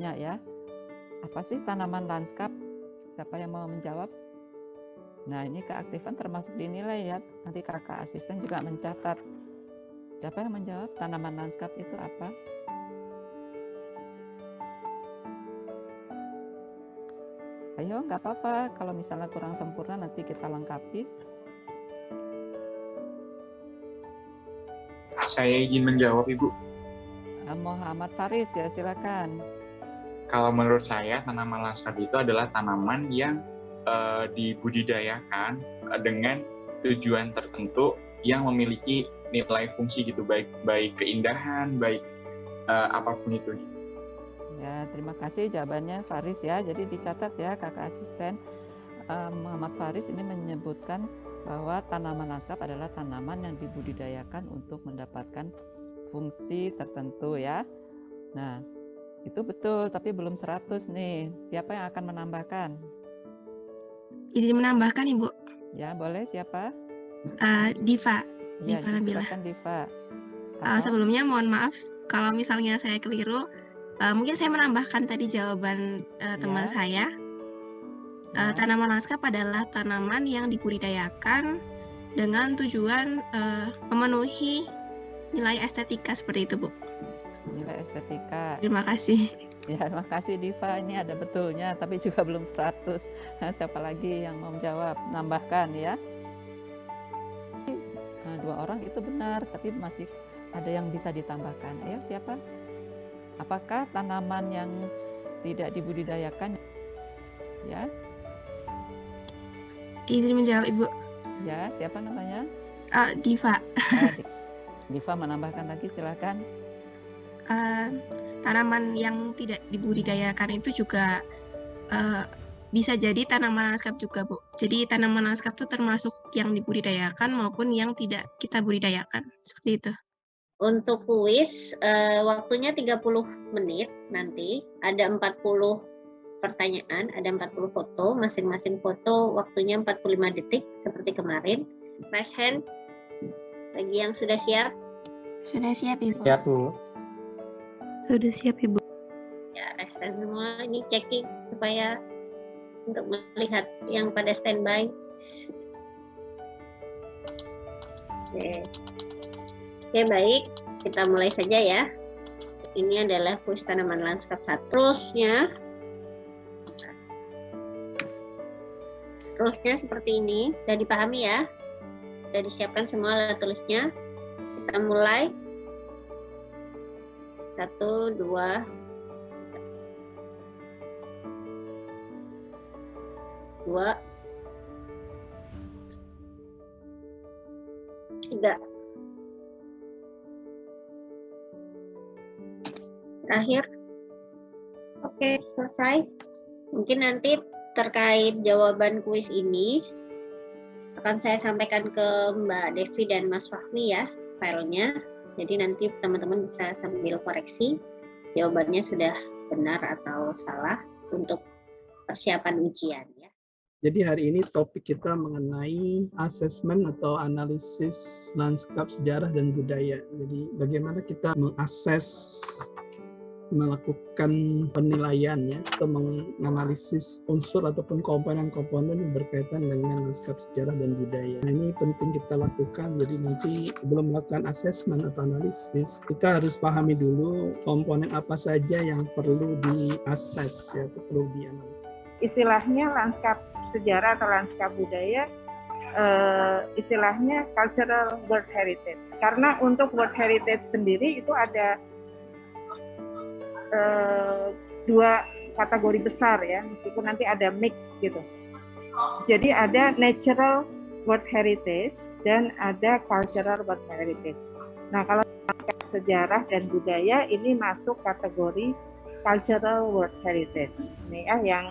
bertanya ya. Apa sih tanaman lanskap? Siapa yang mau menjawab? Nah, ini keaktifan termasuk dinilai ya. Nanti kakak asisten juga mencatat. Siapa yang menjawab tanaman lanskap itu apa? Ayo, nggak apa-apa. Kalau misalnya kurang sempurna nanti kita lengkapi. Saya izin menjawab, Ibu. Muhammad Faris ya, silakan. Kalau menurut saya, tanaman lanskap itu adalah tanaman yang dibudidayakan dengan tujuan tertentu yang memiliki nilai fungsi gitu, baik keindahan, baik apapun itu. Ya, terima kasih jawabannya Faris ya. Jadi dicatat ya kakak asisten. Muhammad Faris ini menyebutkan bahwa tanaman lanskap adalah tanaman yang dibudidayakan untuk mendapatkan fungsi tertentu ya. Nah, itu betul, tapi belum 100 nih. Siapa yang akan menambahkan? Izin menambahkan, Ibu. Ya, boleh siapa? Diva. Ya, Diva Nabila. silakan Diva. Sebelumnya mohon maaf kalau misalnya saya keliru. Mungkin saya menambahkan tadi jawaban teman saya. Tanaman lanskap adalah tanaman yang dibudidayakan dengan tujuan memenuhi nilai estetika seperti itu, Bu. Nilai estetika. Terima kasih. Ya, terima kasih Diva. Ini ada betulnya, tapi juga belum 100. Siapa lagi yang mau menjawab? Nambahkan ya. 2 orang itu benar, tapi masih ada yang bisa ditambahkan. Ayo, siapa? Apakah tanaman yang tidak dibudidayakan? Ya. Izin menjawab, Ibu. Ya, siapa namanya? Diva. Diva menambahkan lagi, silakan. Tanaman yang tidak dibudidayakan itu juga bisa jadi tanaman lanskap juga, Bu. Jadi tanaman lanskap itu termasuk yang dibudidayakan maupun yang tidak kita budidayakan. Seperti itu. Untuk kuis, waktunya 30 menit nanti. Ada 40 pertanyaan, ada 40 foto. Masing-masing foto waktunya 45 detik seperti kemarin. Raise hand. Bagi yang sudah siap? Sudah siap, Ibu. Siap, Bu. Sudah siap, Ibu. Ya, raise hand semua. Ini checking supaya untuk melihat yang pada standby. Oke, baik. Kita mulai saja ya. Ini adalah kuis tanaman lanskap 1. Rulesnya seperti ini. Sudah dipahami ya? Sudah disiapkan semua alat tulisnya. Kita mulai. 1, 2, 2, 3. Terakhir. Oke, selesai. Mungkin nanti terkait jawaban kuis ini akan saya sampaikan ke Mbak Devi dan Mas Fahmi ya, filenya. Jadi nanti teman-teman bisa sambil koreksi jawabannya sudah benar atau salah untuk persiapan ujian ya. Jadi hari ini topik kita mengenai asesmen atau analisis lanskap sejarah dan budaya. Jadi bagaimana kita mengakses, melakukan penilaian ya, atau menganalisis unsur ataupun komponen-komponen yang berkaitan dengan lanskap sejarah dan budaya. Nah, ini penting kita lakukan. Jadi nanti sebelum melakukan asesmen atau analisis, kita harus pahami dulu komponen apa saja yang perlu diakses ya, atau perlu dianalisis. Istilahnya lanskap sejarah atau lanskap budaya, istilahnya cultural world heritage. Karena untuk world heritage sendiri itu ada 2 kategori besar ya, meskipun nanti ada mix gitu. Jadi ada natural world heritage dan ada cultural world heritage. Nah, kalau sejarah dan budaya ini masuk kategori cultural world heritage. Ini ya yang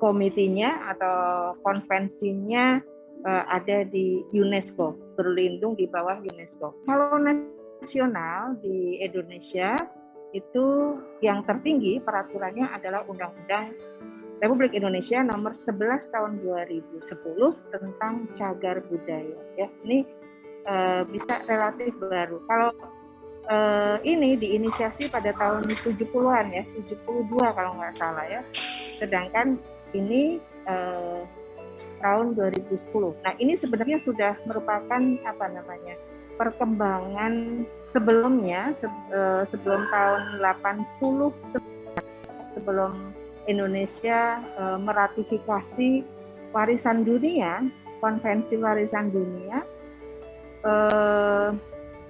komitinya atau konvensinya ada di UNESCO, berlindung di bawah UNESCO. Kalau nasional di Indonesia itu yang tertinggi peraturannya adalah Undang-Undang Republik Indonesia nomor 11 tahun 2010 tentang cagar budaya. Ya, ini bisa relatif baru. Kalau ini diinisiasi pada tahun 70-an ya, 72 kalau nggak salah ya. Sedangkan ini tahun 2010. Nah, ini sebenarnya sudah merupakan perkembangan sebelumnya, sebelum tahun 80, sebelum Indonesia meratifikasi warisan dunia, konvensi warisan dunia,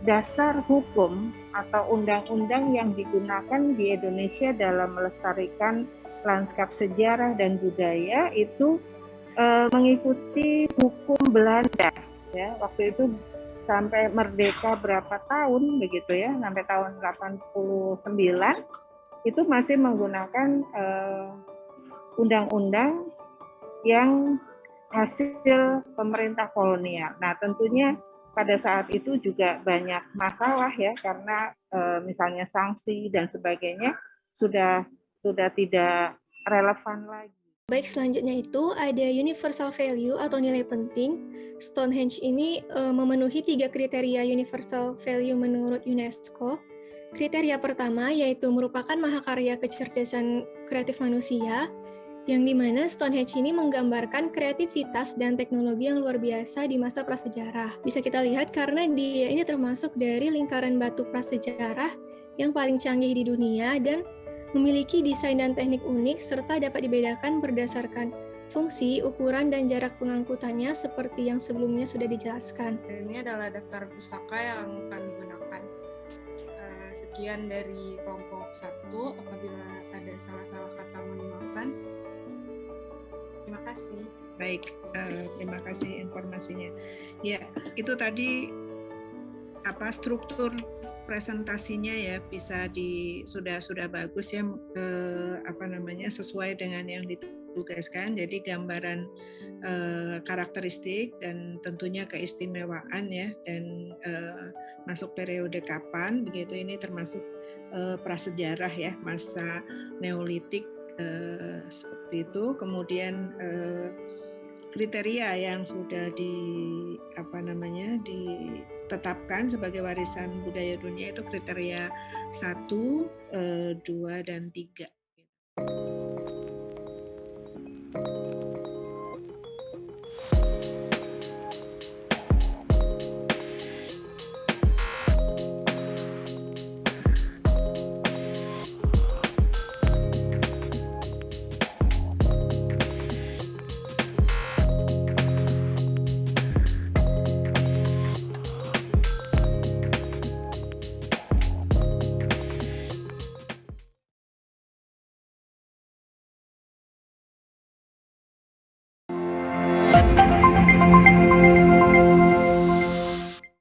dasar hukum atau undang-undang yang digunakan di Indonesia dalam melestarikan lanskap sejarah dan budaya itu mengikuti hukum Belanda ya. Waktu itu sampai merdeka berapa tahun begitu ya, sampai tahun 89 itu masih menggunakan undang-undang yang hasil pemerintah kolonial. Nah, tentunya pada saat itu juga banyak masalah ya, karena misalnya sanksi dan sebagainya sudah tidak relevan lagi. Baik, selanjutnya itu ada universal value atau nilai penting. Stonehenge ini memenuhi 3 kriteria universal value menurut UNESCO. Kriteria pertama yaitu merupakan mahakarya kecerdasan kreatif manusia, yang dimana Stonehenge ini menggambarkan kreativitas dan teknologi yang luar biasa di masa prasejarah. Bisa kita lihat karena dia ini termasuk dari lingkaran batu prasejarah yang paling canggih di dunia dan memiliki desain dan teknik unik serta dapat dibedakan berdasarkan fungsi, ukuran, dan jarak pengangkutannya seperti yang sebelumnya sudah dijelaskan. Ini adalah daftar pustaka yang kami gunakan. Sekian dari kelompok 1. Apabila ada salah-salah kata, mohon dimaafkan. Terima kasih. Baik, terima kasih informasinya. Ya, itu tadi struktur presentasinya ya bisa sudah bagus ya, sesuai dengan yang ditugaskan. Jadi gambaran karakteristik dan tentunya keistimewaan ya, dan masuk periode kapan begitu, ini termasuk prasejarah ya, masa Neolitik seperti itu. Kemudian kriteria yang sudah ditetapkan sebagai warisan budaya dunia itu kriteria 1, 2, dan 3.